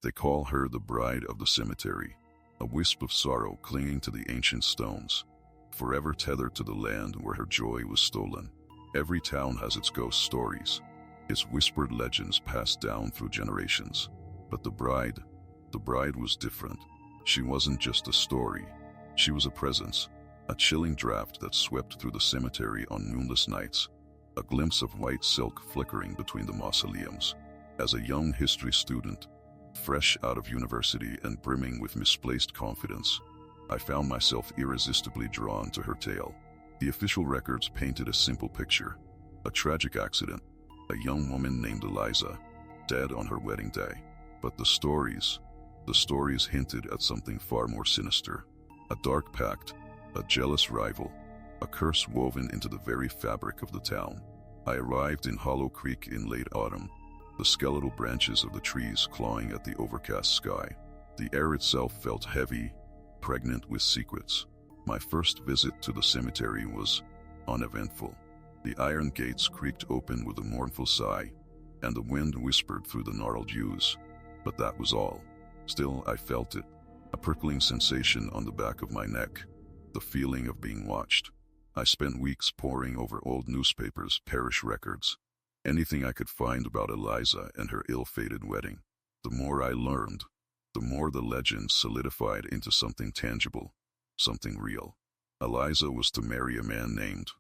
They call her the bride of the cemetery, a wisp of sorrow clinging to the ancient stones, forever tethered to the land where her joy was stolen. Every town has its ghost stories, its whispered legends passed down through generations. But the bride was different. She wasn't just a story. She was a presence, a chilling draft that swept through the cemetery on moonless nights, a glimpse of white silk flickering between the mausoleums. As a young history student, fresh out of university and brimming with misplaced confidence, I found myself irresistibly drawn to her tale. The official records painted a simple picture: a tragic accident, a young woman named Eliza, dead on her wedding day. But the stories hinted at something far more sinister. A dark pact, a jealous rival, a curse woven into the very fabric of the town. I arrived in Hollow Creek in late autumn, the skeletal branches of the trees clawing at the overcast sky. The air itself felt heavy, pregnant with secrets. My first visit to the cemetery was uneventful. The iron gates creaked open with a mournful sigh, and the wind whispered through the gnarled yews. But that was all. Still, I felt it, a prickling sensation on the back of my neck, the feeling of being watched. I spent weeks poring over old newspapers, parish records, anything I could find about Eliza and her ill-fated wedding. The more I learned, the more the legend solidified into something tangible, something real. Eliza was to marry a man named,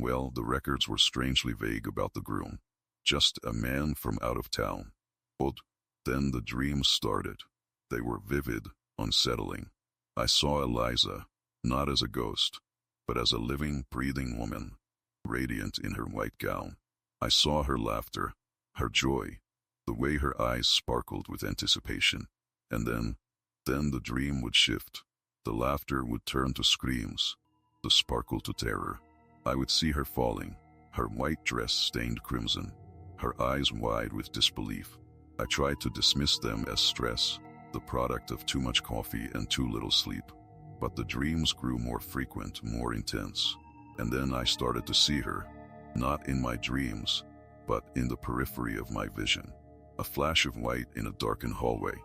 well, the records were strangely vague about the groom. Just a man from out of town. But then the dreams started. They were vivid, unsettling. I saw Eliza, not as a ghost, but as a living, breathing woman, radiant in her white gown. I saw her laughter, her joy, the way her eyes sparkled with anticipation. And then the dream would shift. The laughter would turn to screams, the sparkle to terror. I would see her falling, her white dress stained crimson, her eyes wide with disbelief. I tried to dismiss them as stress, the product of too much coffee and too little sleep. But the dreams grew more frequent, more intense. And then I started to see her, not in my dreams, but in the periphery of my vision. A flash of white in a darkened hallway,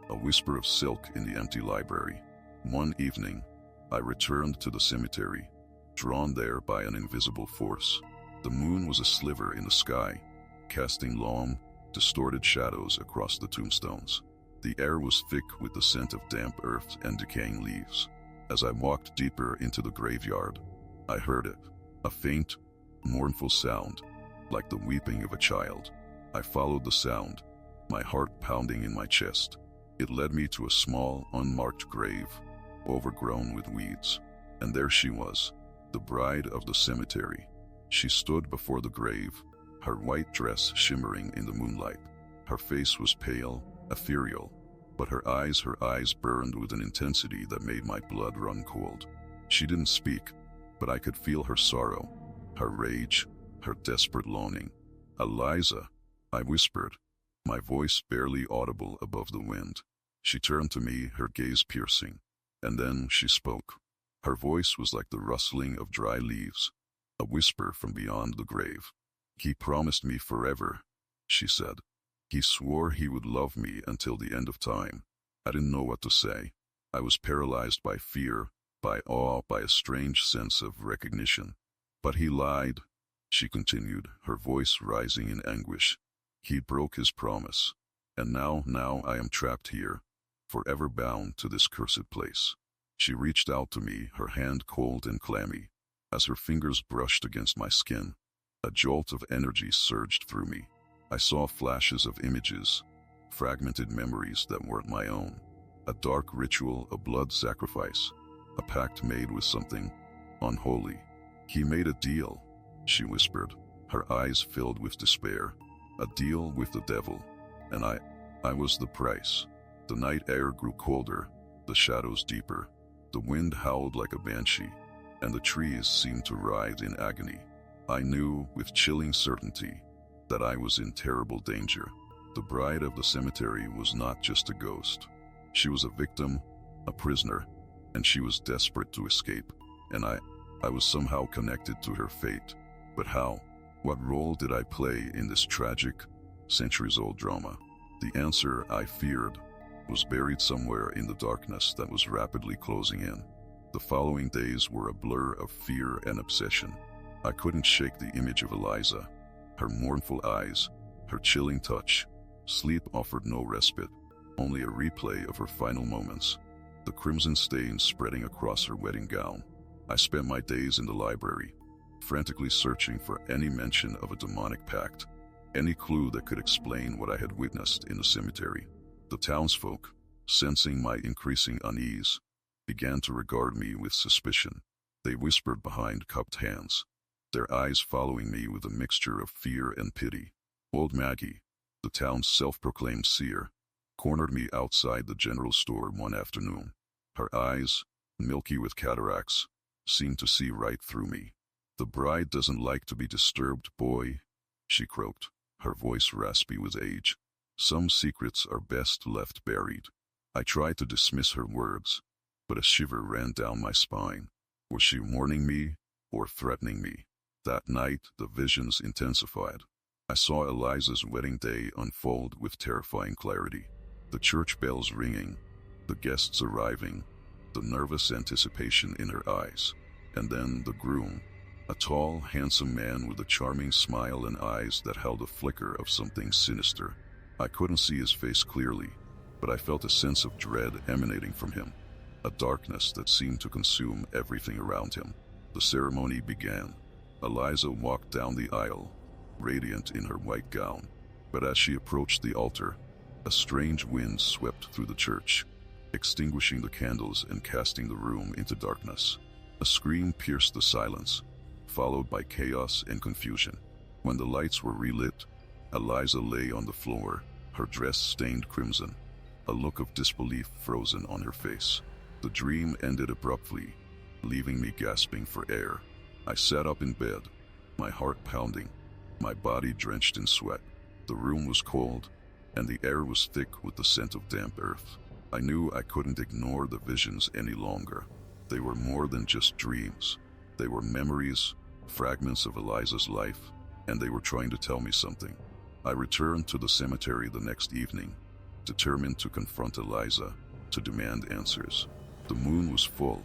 a whisper of silk in the empty library. One evening, I returned to the cemetery, drawn there by an invisible force. The moon was a sliver in the sky, casting long, distorted shadows across the tombstones. The air was thick with the scent of damp earth and decaying leaves. As I walked deeper into the graveyard, I heard it, a faint, mournful sound, like the weeping of a child. I followed the sound, my heart pounding in my chest. It led me to a small, unmarked grave, overgrown with weeds. And there she was, the bride of the cemetery. She stood before the grave, her white dress shimmering in the moonlight. Her face was pale, ethereal, but her eyes burned with an intensity that made my blood run cold. She didn't speak, but I could feel her sorrow, her rage, her desperate longing. "Eliza," I whispered, my voice barely audible above the wind. She turned to me, her gaze piercing, and then she spoke. Her voice was like the rustling of dry leaves, a whisper from beyond the grave. "He promised me forever," she said. "He swore he would love me until the end of time." I didn't know what to say. I was paralyzed by fear, by awe, by a strange sense of recognition. "But he lied," she continued, her voice rising in anguish. "He broke his promise. And now I am trapped here, forever bound to this cursed place." She reached out to me, her hand cold and clammy. As her fingers brushed against my skin, a jolt of energy surged through me. I saw flashes of images, fragmented memories that weren't my own. A dark ritual, a blood sacrifice, a pact made with something unholy. "He made a deal," she whispered, her eyes filled with despair. "A deal with the devil, and I was the price." The night air grew colder, the shadows deeper. The wind howled like a banshee, and the trees seemed to writhe in agony. I knew with chilling certainty that I was in terrible danger. The bride of the cemetery was not just a ghost. She was a victim, a prisoner, and she was desperate to escape. And I was somehow connected to her fate. But how? What role did I play in this tragic, centuries-old drama? The answer, I feared, was buried somewhere in the darkness that was rapidly closing in. The following days were a blur of fear and obsession. I couldn't shake the image of Eliza, her mournful eyes, her chilling touch. Sleep offered no respite, only a replay of her final moments, the crimson stains spreading across her wedding gown. I spent my days in the library, frantically searching for any mention of a demonic pact, any clue that could explain what I had witnessed in the cemetery. The townsfolk, sensing my increasing unease, began to regard me with suspicion. They whispered behind cupped hands, their eyes following me with a mixture of fear and pity. Old Maggie, the town's self-proclaimed seer, cornered me outside the general store one afternoon. Her eyes, milky with cataracts, seemed to see right through me. "The bride doesn't like to be disturbed, boy," she croaked, her voice raspy with age. "Some secrets are best left buried." I tried to dismiss her words, but a shiver ran down my spine. Was she warning me or threatening me? That night, the visions intensified. I saw Eliza's wedding day unfold with terrifying clarity. The church bells ringing, the guests arriving, the nervous anticipation in her eyes. And then the groom, a tall, handsome man with a charming smile and eyes that held a flicker of something sinister. I couldn't see his face clearly, but I felt a sense of dread emanating from him, a darkness that seemed to consume everything around him. The ceremony began. Eliza walked down the aisle, radiant in her white gown. But as she approached the altar, a strange wind swept through the church, extinguishing the candles and casting the room into darkness. A scream pierced the silence, followed by chaos and confusion. When the lights were relit, Eliza lay on the floor, her dress stained crimson, a look of disbelief frozen on her face. The dream ended abruptly, leaving me gasping for air. I sat up in bed, my heart pounding, my body drenched in sweat. The room was cold, and the air was thick with the scent of damp earth. I knew I couldn't ignore the visions any longer. They were more than just dreams. They were memories, fragments of Eliza's life, and they were trying to tell me something. I returned to the cemetery the next evening, determined to confront Eliza, to demand answers. The moon was full,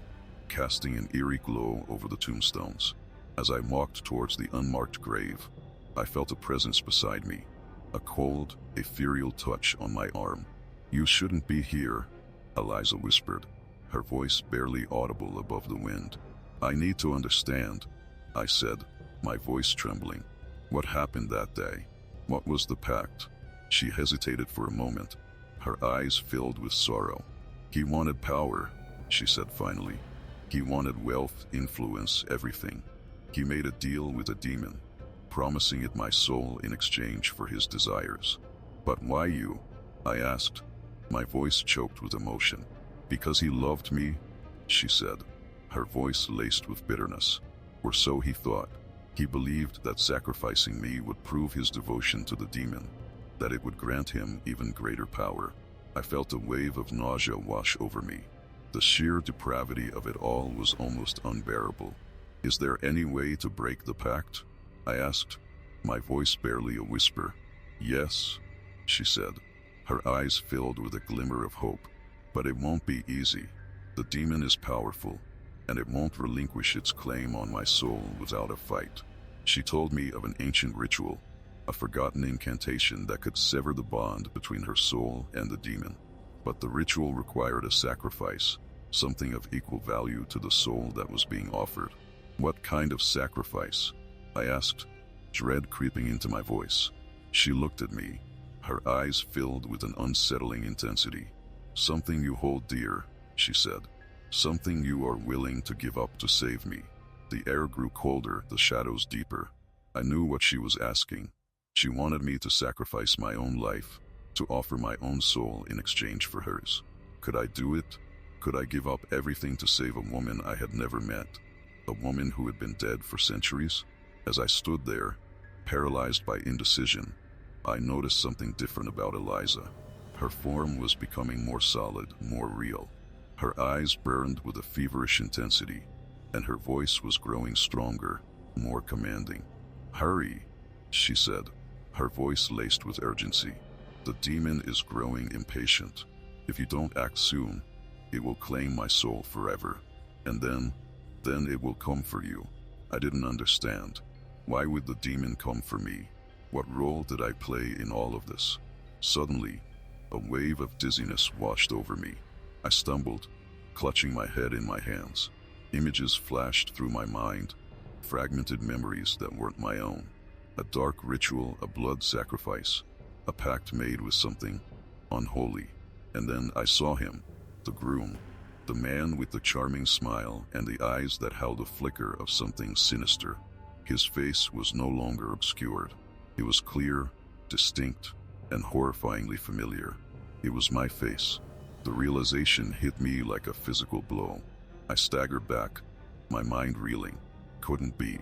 casting an eerie glow over the tombstones. As I walked towards the unmarked grave, I felt a presence beside me, a cold, ethereal touch on my arm. "You shouldn't be here," Eliza whispered, her voice barely audible above the wind. "I need to understand," I said, my voice trembling. "What happened that day? What was the pact?" She hesitated for a moment, her eyes filled with sorrow. "He wanted power," she said finally. "He wanted wealth, influence, everything. He made a deal with a demon, promising it my soul in exchange for his desires." "But why you?" I asked, my voice choked with emotion. "Because he loved me," she said, her voice laced with bitterness. Or so he thought. He believed that sacrificing me would prove his devotion to the demon, that it would grant him even greater power. I felt a wave of nausea wash over me. The sheer depravity of it all was almost unbearable. "Is there any way to break the pact?" I asked, my voice barely a whisper. "Yes," she said, her eyes filled with a glimmer of hope. "But it won't be easy. The demon is powerful, and it won't relinquish its claim on my soul without a fight." She told me of an ancient ritual, a forgotten incantation that could sever the bond between her soul and the demon. But the ritual required a sacrifice, something of equal value to the soul that was being offered. "What kind of sacrifice?" I asked, dread creeping into my voice. She looked at me, her eyes filled with an unsettling intensity. "Something you hold dear," she said. "Something you are willing to give up to save me." The air grew colder, the shadows deeper. I knew what she was asking. She wanted me to sacrifice my own life, to offer my own soul in exchange for hers. Could I do it? Could I give up everything to save a woman I had never met? A woman who had been dead for centuries? As I stood there, paralyzed by indecision, I noticed something different about Eliza. Her form was becoming more solid, more real. Her eyes burned with a feverish intensity, and her voice was growing stronger, more commanding. "Hurry," she said, her voice laced with urgency. "The demon is growing impatient. If you don't act soon, it will claim my soul forever. And then it will come for you. I didn't understand. Why would the demon come for me? What role did I play in all of this? Suddenly, a wave of dizziness washed over me. I stumbled, clutching my head in my hands. Images flashed through my mind, fragmented memories that weren't my own. A dark ritual, a blood sacrifice, a pact made with something unholy. And then I saw him, the groom, the man with the charming smile and the eyes that held a flicker of something sinister. His face was no longer obscured. It was clear, distinct, and horrifyingly familiar. It was my face. The realization hit me like a physical blow. I staggered back, my mind reeling. Couldn't be.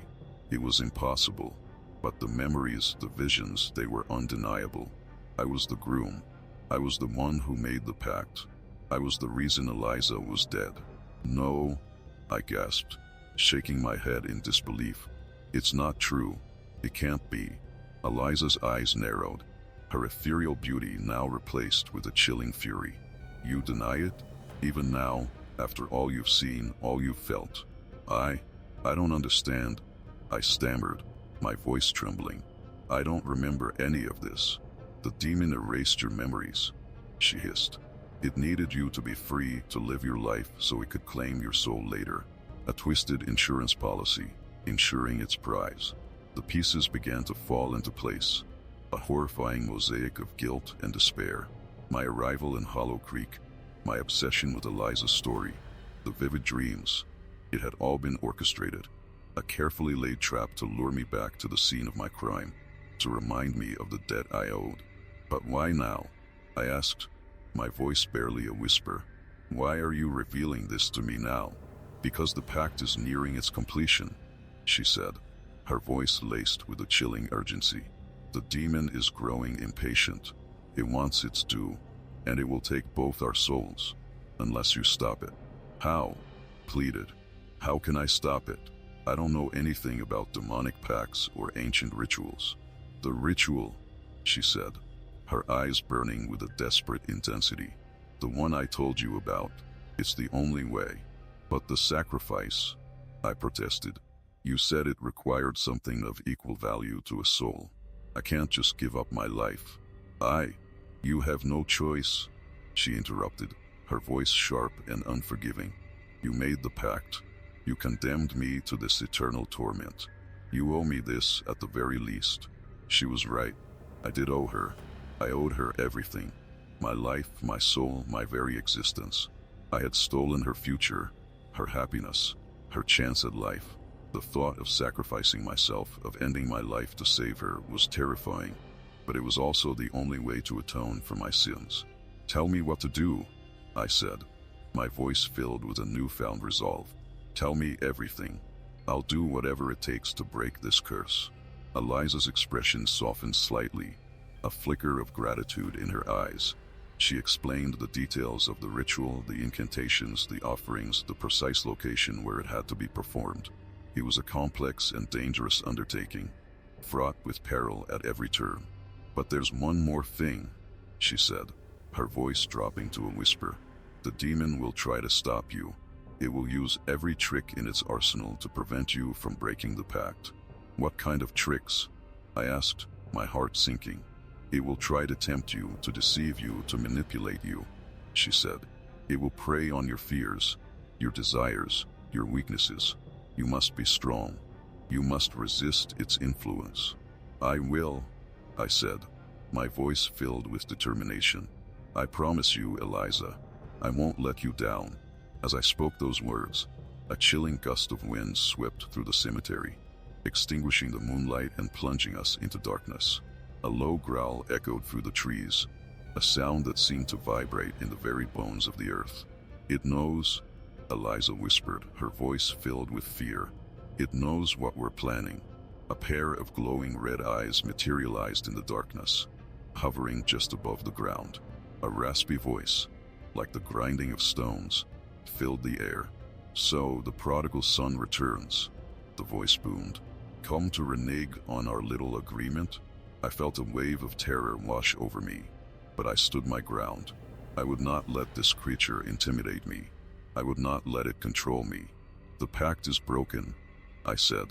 It was impossible. But the memories, the visions, they were undeniable. I was the groom. I was the one who made the pact. I was the reason Eliza was dead. No, I gasped, shaking my head in disbelief. It's not true. It can't be. Eliza's eyes narrowed, her ethereal beauty now replaced with a chilling fury. You deny it? Even now, after all you've seen, all you've felt? I don't understand. I stammered, my voice trembling. I don't remember any of this. The demon erased your memories, she hissed. It needed you to be free to live your life so it could claim your soul later. A twisted insurance policy, insuring its prize. The pieces began to fall into place, a horrifying mosaic of guilt and despair. My arrival in Hollow Creek, my obsession with Eliza's story, the vivid dreams. It had all been orchestrated, a carefully laid trap to lure me back to the scene of my crime, to remind me of the debt I owed. But why now? I asked, my voice barely a whisper. Why are you revealing this to me now? Because the pact is nearing its completion, she said, her voice laced with a chilling urgency. The demon is growing impatient. It wants its due, and it will take both our souls, unless you stop it. How? Pleaded. How can I stop it? I don't know anything about demonic pacts or ancient rituals. The ritual, she said, her eyes burning with a desperate intensity. The one I told you about. It's the only way. But the sacrifice, I protested. You said it required something of equal value to a soul. I can't just give up my life. You have no choice, she interrupted, her voice sharp and unforgiving. You made the pact. You condemned me to this eternal torment. You owe me this at the very least. She was right. I did owe her. I owed her everything. My life, my soul, my very existence. I had stolen her future, her happiness, her chance at life. The thought of sacrificing myself, of ending my life to save her, was terrifying. But it was also the only way to atone for my sins. Tell me what to do, I said, my voice filled with a newfound resolve. Tell me everything. I'll do whatever it takes to break this curse. Eliza's expression softened slightly, a flicker of gratitude in her eyes. She explained the details of the ritual, the incantations, the offerings, the precise location where it had to be performed. It was a complex and dangerous undertaking, fraught with peril at every turn. But there's one more thing, she said, her voice dropping to a whisper. The demon will try to stop you. It will use every trick in its arsenal to prevent you from breaking the pact. What kind of tricks? I asked, my heart sinking. It will try to tempt you, to deceive you, to manipulate you, she said. It will prey on your fears, your desires, your weaknesses. You must be strong. You must resist its influence. I will, I said, my voice filled with determination. I promise you, Eliza, I won't let you down. As I spoke those words, a chilling gust of wind swept through the cemetery, extinguishing the moonlight and plunging us into darkness. A low growl echoed through the trees, a sound that seemed to vibrate in the very bones of the earth. It knows, Eliza whispered, her voice filled with fear. It knows what we're planning. A pair of glowing red eyes materialized in the darkness, hovering just above the ground. A raspy voice, like the grinding of stones, filled the air. So the prodigal son returns, the voice boomed. Come to renege on our little agreement? I felt a wave of terror wash over me, but I stood my ground. I would not let this creature intimidate me. I would not let it control me. The pact is broken, I said,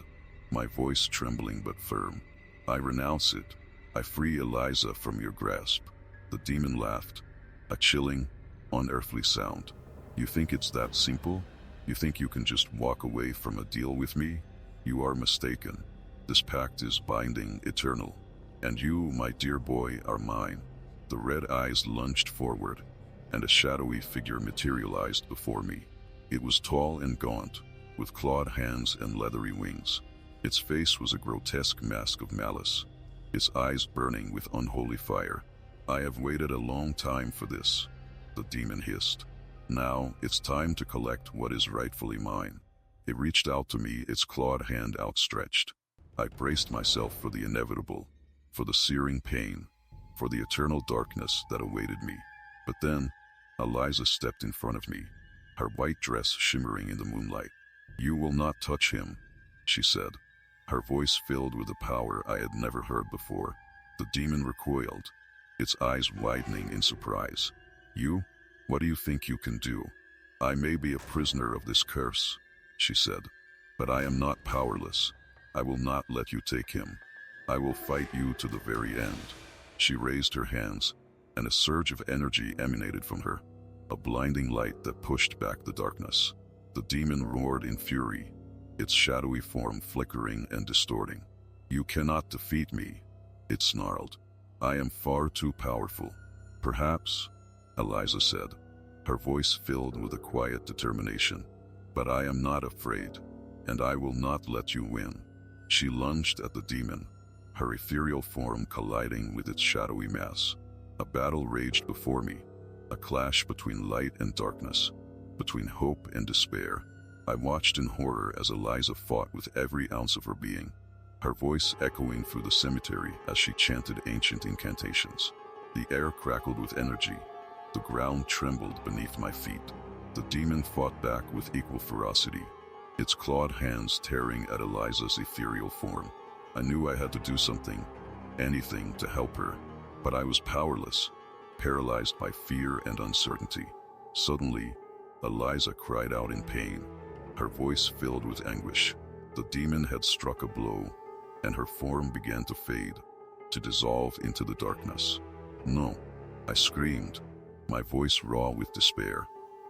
my voice trembling but firm. I renounce it. I free Eliza from your grasp. The demon laughed, a chilling, unearthly sound. You think it's that simple? You think you can just walk away from a deal with me? You are mistaken. This pact is binding, eternal. And you, my dear boy, are mine. The red eyes lunged forward, and a shadowy figure materialized before me. It was tall and gaunt, with clawed hands and leathery wings. Its face was a grotesque mask of malice, its eyes burning with unholy fire. I have waited a long time for this, the demon hissed. Now it's time to collect what is rightfully mine. It reached out to me, its clawed hand outstretched. I braced myself for the inevitable, for the searing pain, for the eternal darkness that awaited me. But then, Eliza stepped in front of me, her white dress shimmering in the moonlight. You will not touch him, she said, her voice filled with a power I had never heard before. The demon recoiled, its eyes widening in surprise. You? What do you think you can do? I may be a prisoner of this curse, she said, but I am not powerless. I will not let you take him. I will fight you to the very end. She raised her hands, and a surge of energy emanated from her, a blinding light that pushed back the darkness. The demon roared in fury, its shadowy form flickering and distorting. You cannot defeat me, it snarled. I am far too powerful. Perhaps, Eliza said, her voice filled with a quiet determination. But I am not afraid, and I will not let you win. She lunged at the demon, her ethereal form colliding with its shadowy mass. A battle raged before me, a clash between light and darkness, between hope and despair. I watched in horror as Eliza fought with every ounce of her being, her voice echoing through the cemetery as she chanted ancient incantations. The air crackled with energy. The ground trembled beneath my feet. The demon fought back with equal ferocity, its clawed hands tearing at Eliza's ethereal form. I knew I had to do something, anything to help her, but I was powerless, paralyzed by fear and uncertainty. Suddenly, Eliza cried out in pain, her voice filled with anguish. The demon had struck a blow, and her form began to fade, to dissolve into the darkness. No, I screamed, my voice raw with despair.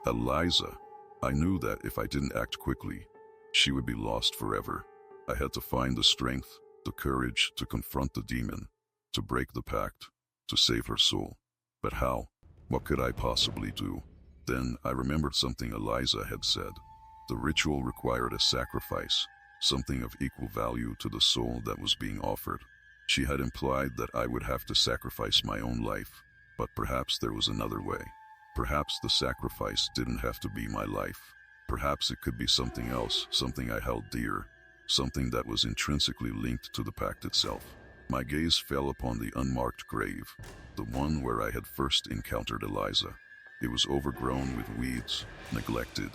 Eliza! I knew that if I didn't act quickly, she would be lost forever. I had to find the strength, the courage to confront the demon, to break the pact, to save her soul. But how? What could I possibly do? Then I remembered something Eliza had said. The ritual required a sacrifice, something of equal value to the soul that was being offered. She had implied that I would have to sacrifice my own life, but perhaps there was another way. Perhaps the sacrifice didn't have to be my life. Perhaps it could be something else, something I held dear, something that was intrinsically linked to the pact itself. My gaze fell upon the unmarked grave, the one where I had first encountered Eliza. It was overgrown with weeds, neglected,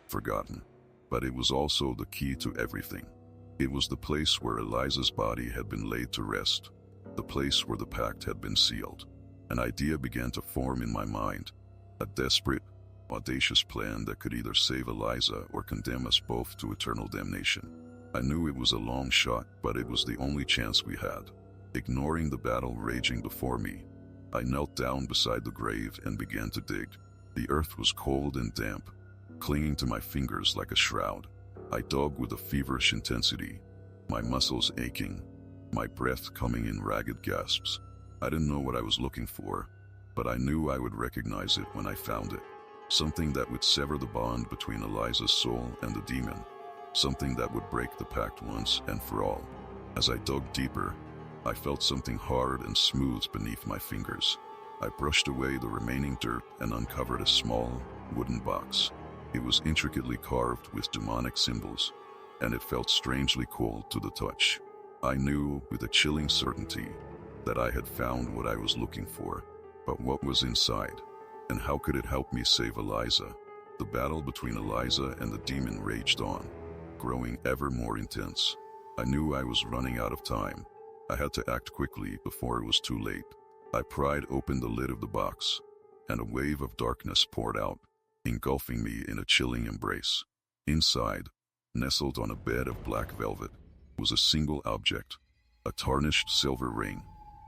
forgotten. But it was also the key to everything. It was the place where Eliza's body had been laid to rest, the place where the pact had been sealed. An idea began to form in my mind, a desperate, audacious plan that could either save Eliza or condemn us both to eternal damnation. I knew it was a long shot, but it was the only chance we had. Ignoring the battle raging before me, I knelt down beside the grave and began to dig. The earth was cold and damp, clinging to my fingers like a shroud. I dug with a feverish intensity, my muscles aching, my breath coming in ragged gasps. I didn't know what I was looking for, but I knew I would recognize it when I found it. Something that would sever the bond between Eliza's soul and the demon. Something that would break the pact once and for all. As I dug deeper, I felt something hard and smooth beneath my fingers. I brushed away the remaining dirt and uncovered a small, wooden box. It was intricately carved with demonic symbols, and it felt strangely cold to the touch. I knew with a chilling certainty that I had found what I was looking for. But what was inside? And how could it help me save Eliza? The battle between Eliza and the demon raged on, growing ever more intense. I knew I was running out of time. I had to act quickly before it was too late. I pried open the lid of the box, and a wave of darkness poured out, engulfing me in a chilling embrace. Inside, nestled on a bed of black velvet, was a single object, a tarnished silver ring,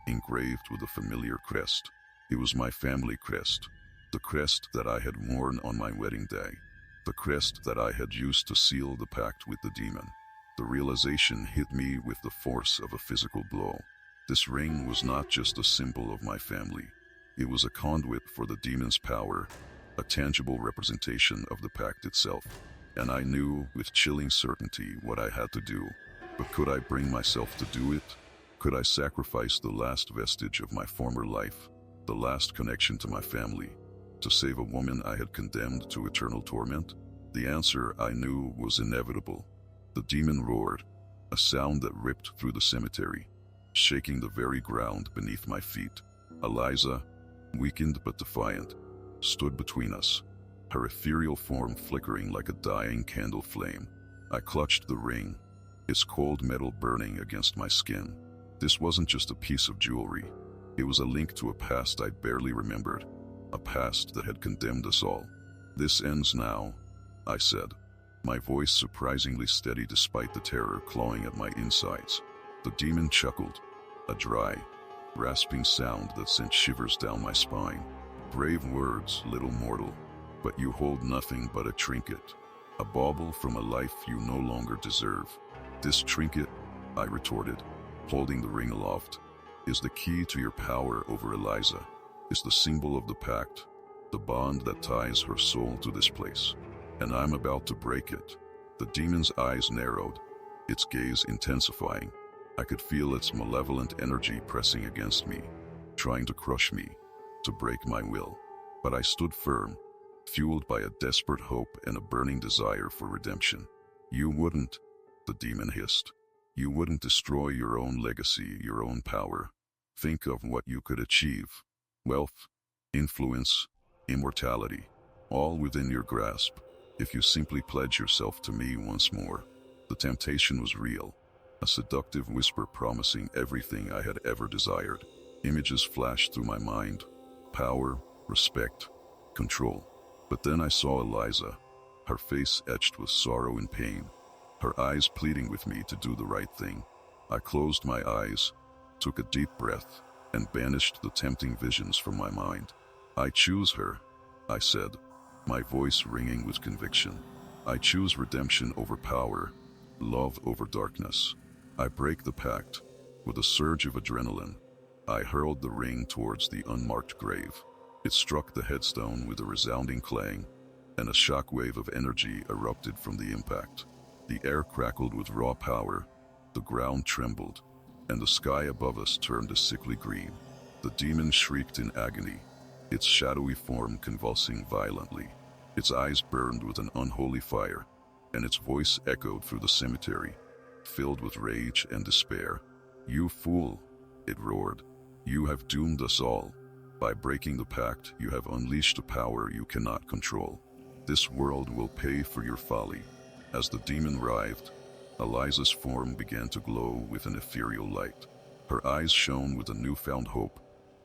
engraved with a familiar crest. It was my family crest, the crest that I had worn on my wedding day, the crest that I had used to seal the pact with the demon. The realization hit me with the force of a physical blow. This ring was not just a symbol of my family. It was a conduit for the demon's power, a tangible representation of the pact itself. And I knew with chilling certainty what I had to do. But could I bring myself to do it? Could I sacrifice the last vestige of my former life, the last connection to my family, to save a woman I had condemned to eternal torment? The answer, I knew, was inevitable. The demon roared, a sound that ripped through the cemetery, shaking the very ground beneath my feet. Eliza, weakened but defiant, stood between us, her ethereal form flickering like a dying candle flame. I clutched the ring, its cold metal burning against my skin. This wasn't just a piece of jewelry. It was a link to a past I barely remembered, a past that had condemned us all. "This ends now," I said, my voice surprisingly steady despite the terror clawing at my insides. The demon chuckled, a dry, rasping sound that sent shivers down my spine. "Brave words, little mortal, but you hold nothing but a trinket, a bauble from a life you no longer deserve." "This trinket," I retorted, holding the ring aloft, "is the key to your power over Eliza, is the symbol of the pact, the bond that ties her soul to this place. And I'm about to break it." The demon's eyes narrowed, its gaze intensifying. I could feel its malevolent energy pressing against me, trying to crush me, to break my will. But I stood firm, fueled by a desperate hope and a burning desire for redemption. "You wouldn't," the demon hissed. "You wouldn't destroy your own legacy, your own power. Think of what you could achieve. Wealth, influence, immortality, all within your grasp, if you simply pledge yourself to me once more." The temptation was real, a seductive whisper promising everything I had ever desired. Images flashed through my mind: power, respect, control. But then I saw Eliza, her face etched with sorrow and pain, her eyes pleading with me to do the right thing. I closed my eyes, took a deep breath, and banished the tempting visions from my mind. "I choose her," I said, my voice ringing with conviction. "I choose redemption over power, love over darkness. I break the pact." With a surge of adrenaline, I hurled the ring towards the unmarked grave. It struck the headstone with a resounding clang, and a shockwave of energy erupted from the impact. The air crackled with raw power, the ground trembled, and the sky above us turned a sickly green. The demon shrieked in agony, its shadowy form convulsing violently. Its eyes burned with an unholy fire, and its voice echoed through the cemetery, filled with rage and despair. "You fool," it roared. "You have doomed us all. By breaking the pact, you have unleashed a power you cannot control. This world will pay for your folly." As the demon writhed, Eliza's form began to glow with an ethereal light. Her eyes shone with a newfound hope,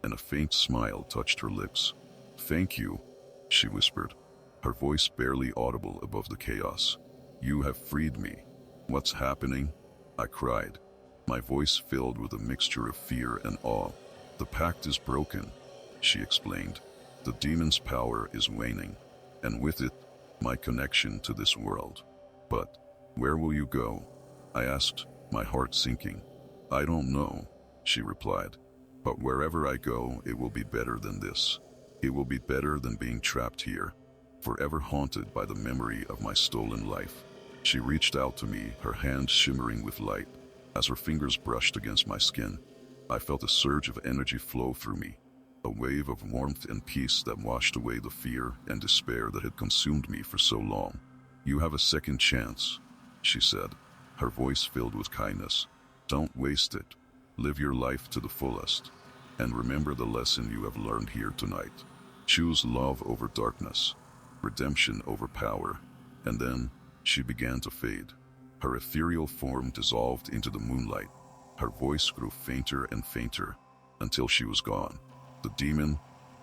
and a faint smile touched her lips. "Thank you," she whispered, her voice barely audible above the chaos. "You have freed me." "What's happening?" I cried, my voice filled with a mixture of fear and awe. "The pact is broken," she explained. "The demon's power is waning, and with it, my connection to this world." "But where will you go?" I asked, my heart sinking. "I don't know," she replied. "But wherever I go, it will be better than this. It will be better than being trapped here, forever haunted by the memory of my stolen life." She reached out to me, her hand shimmering with light. As her fingers brushed against my skin, I felt a surge of energy flow through me, a wave of warmth and peace that washed away the fear and despair that had consumed me for so long. "You have a second chance," she said, her voice filled with kindness. "Don't waste it. Live your life to the fullest. And remember the lesson you have learned here tonight. Choose love over darkness, redemption over power." And then she began to fade. Her ethereal form dissolved into the moonlight. Her voice grew fainter and fainter, until she was gone. The demon,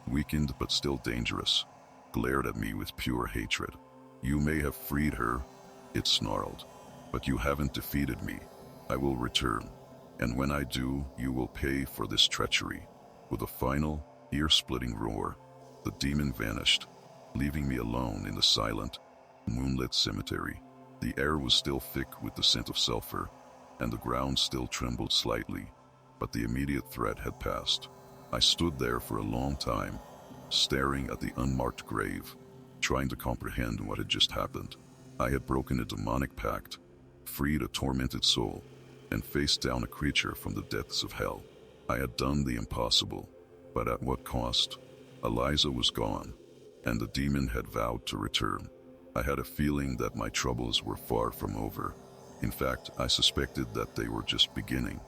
weakened but still dangerous, glared at me with pure hatred. "You may have freed her," it snarled, "but you haven't defeated me. I will return, and when I do, you will pay for this treachery." With a final, ear-splitting roar, the demon vanished, leaving me alone in the silent, moonlit cemetery. The air was still thick with the scent of sulfur, and the ground still trembled slightly, but the immediate threat had passed. I stood there for a long time, staring at the unmarked grave, trying to comprehend what had just happened. I had broken a demonic pact, freed a tormented soul, and faced down a creature from the depths of hell. I had done the impossible, but at what cost? Eliza was gone, and the demon had vowed to return. I had a feeling that my troubles were far from over. In fact, I suspected that they were just beginning,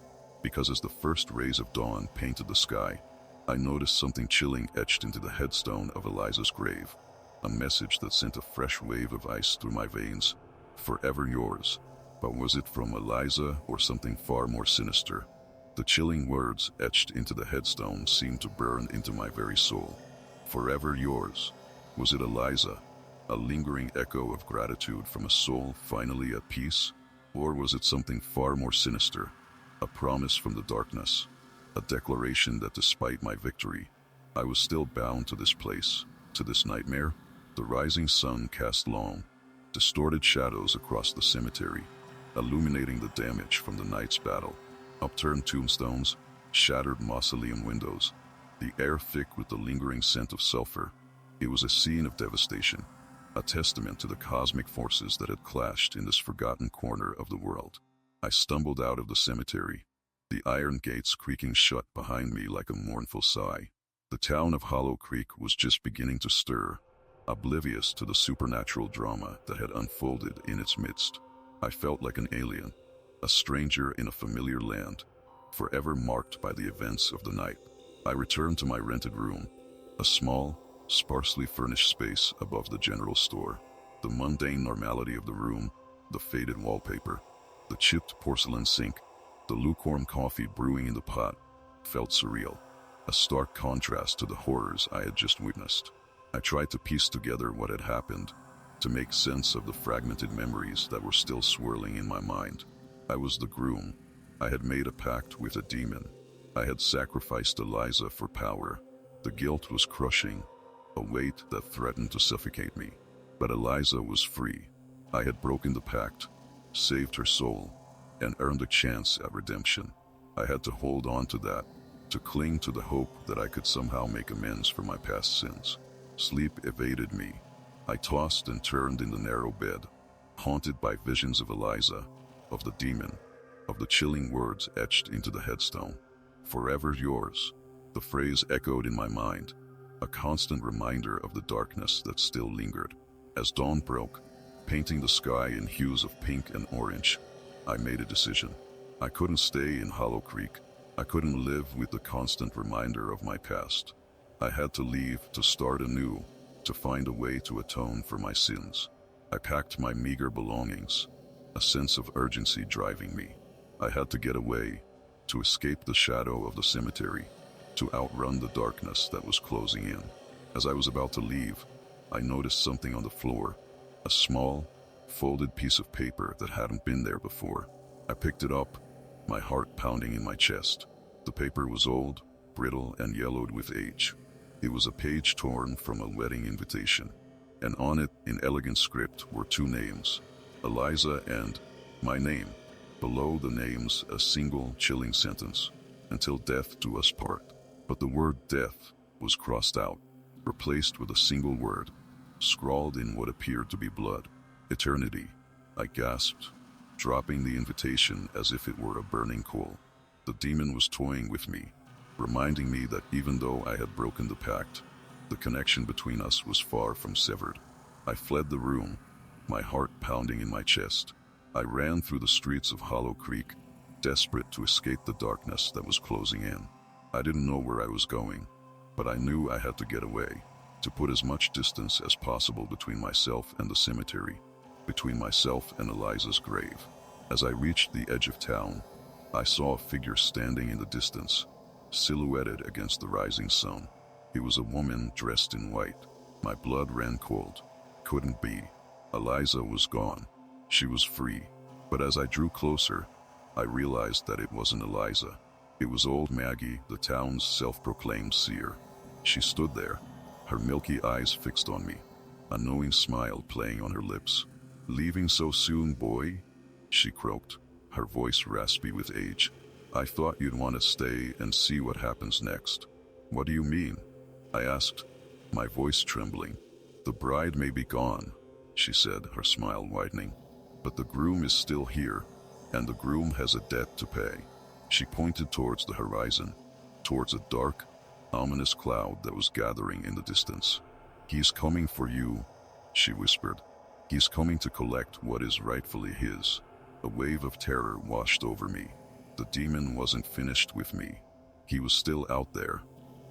because as the first rays of dawn painted the sky, I noticed something chilling etched into the headstone of Eliza's grave, a message that sent a fresh wave of ice through my veins. "Forever yours." But was it from Eliza or something far more sinister? The chilling words etched into the headstone seemed to burn into my very soul. "Forever yours." Was it Eliza, a lingering echo of gratitude from a soul finally at peace? Or was it something far more sinister, a promise from the darkness, a declaration that despite my victory, I was still bound to this place, to this nightmare? The rising sun cast long, distorted shadows across the cemetery, illuminating the damage from the night's battle. Upturned tombstones, shattered mausoleum windows, the air thick with the lingering scent of sulfur. It was a scene of devastation, a testament to the cosmic forces that had clashed in this forgotten corner of the world. I stumbled out of the cemetery, the iron gates creaking shut behind me like a mournful sigh. The town of Hollow Creek was just beginning to stir, oblivious to the supernatural drama that had unfolded in its midst. I felt like an alien, a stranger in a familiar land, forever marked by the events of the night. I returned to my rented room, a small, sparsely furnished space above the general store. The mundane normality of the room, the faded wallpaper, the chipped porcelain sink, the lukewarm coffee brewing in the pot, felt surreal, a stark contrast to the horrors I had just witnessed. I tried to piece together what had happened, to make sense of the fragmented memories that were still swirling in my mind. I was the groom. I had made a pact with a demon. I had sacrificed Eliza for power. The guilt was crushing, a weight that threatened to suffocate me. But Eliza was free. I had broken the pact, saved her soul, and earned a chance at redemption. I had to hold on to that, to cling to the hope that I could somehow make amends for my past sins. Sleep evaded me. I tossed and turned in the narrow bed, haunted by visions of Eliza, of the demon, of the chilling words etched into the headstone. "Forever yours." The phrase echoed in my mind, a constant reminder of the darkness that still lingered. As dawn broke, painting the sky in hues of pink and orange, I made a decision. I couldn't stay in Hollow Creek. I couldn't live with the constant reminder of my past. I had to leave, to start anew, to find a way to atone for my sins. I packed my meager belongings, a sense of urgency driving me. I had to get away, to escape the shadow of the cemetery, to outrun the darkness that was closing in. As I was about to leave, I noticed something on the floor, a small, folded piece of paper that hadn't been there before. I picked it up, my heart pounding in my chest. The paper was old, brittle, and yellowed with age. It was a page torn from a wedding invitation, and on it, in elegant script, were two names, Eliza and my name. Below the names, a single, chilling sentence, "Until death do us part." But the word death was crossed out, replaced with a single word, scrawled in what appeared to be blood. "Eternity." I gasped, dropping the invitation as if it were a burning coal. The demon was toying with me, reminding me that even though I had broken the pact, the connection between us was far from severed. I fled the room, my heart pounding in my chest. I ran through the streets of Hollow Creek, desperate to escape the darkness that was closing in. I didn't know where I was going, but I knew I had to get away, to put as much distance as possible between myself and the cemetery, between myself and Eliza's grave. As I reached the edge of town, I saw a figure standing in the distance, silhouetted against the rising sun. It was a woman dressed in white. My blood ran cold. Couldn't be. Eliza was gone. She was free. But as I drew closer, I realized that it wasn't Eliza. It was old Maggie, the town's self-proclaimed seer. She stood there, her milky eyes fixed on me, a knowing smile playing on her lips. "Leaving so soon, boy?" she croaked, her voice raspy with age. "I thought you'd want to stay and see what happens next." "What do you mean?" I asked, my voice trembling. "The bride may be gone," she said, her smile widening, "but the groom is still here, and the groom has a debt to pay." She pointed towards the horizon, towards a dark, ominous cloud that was gathering in the distance. "He's coming for you," she whispered. "He's coming to collect what is rightfully his." A wave of terror washed over me. The demon wasn't finished with me. He was still out there,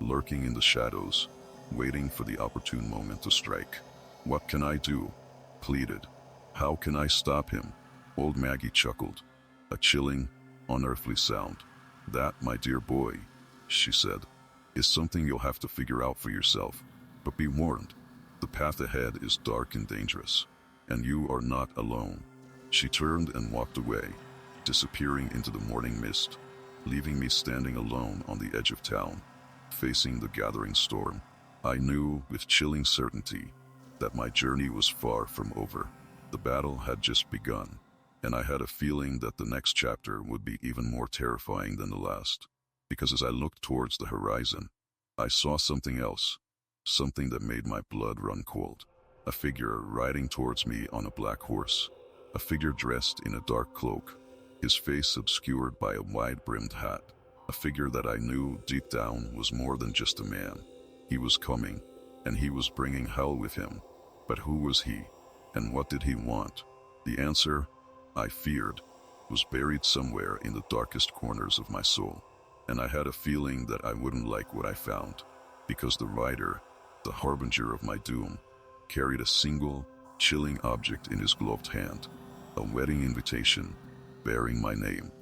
lurking in the shadows, waiting for the opportune moment to strike. "What can I do?" pleaded. "How can I stop him?" Old Maggie chuckled, a chilling, unearthly sound. "That, my dear boy," she said, "is something you'll have to figure out for yourself. But be warned, the path ahead is dark and dangerous, and you are not alone." She turned and walked away, disappearing into the morning mist, leaving me standing alone on the edge of town, facing the gathering storm. I knew with chilling certainty that my journey was far from over. The battle had just begun, and I had a feeling that the next chapter would be even more terrifying than the last. Because as I looked towards the horizon, I saw something else, something that made my blood run cold. A figure riding towards me on a black horse, a figure dressed in a dark cloak, his face obscured by a wide-brimmed hat, a figure that I knew deep down was more than just a man. He was coming, and he was bringing hell with him. But who was he, and what did he want? The answer, I feared, was buried somewhere in the darkest corners of my soul. And I had a feeling that I wouldn't like what I found, because the rider, the harbinger of my doom, carried a single, chilling object in his gloved hand, a wedding invitation bearing my name.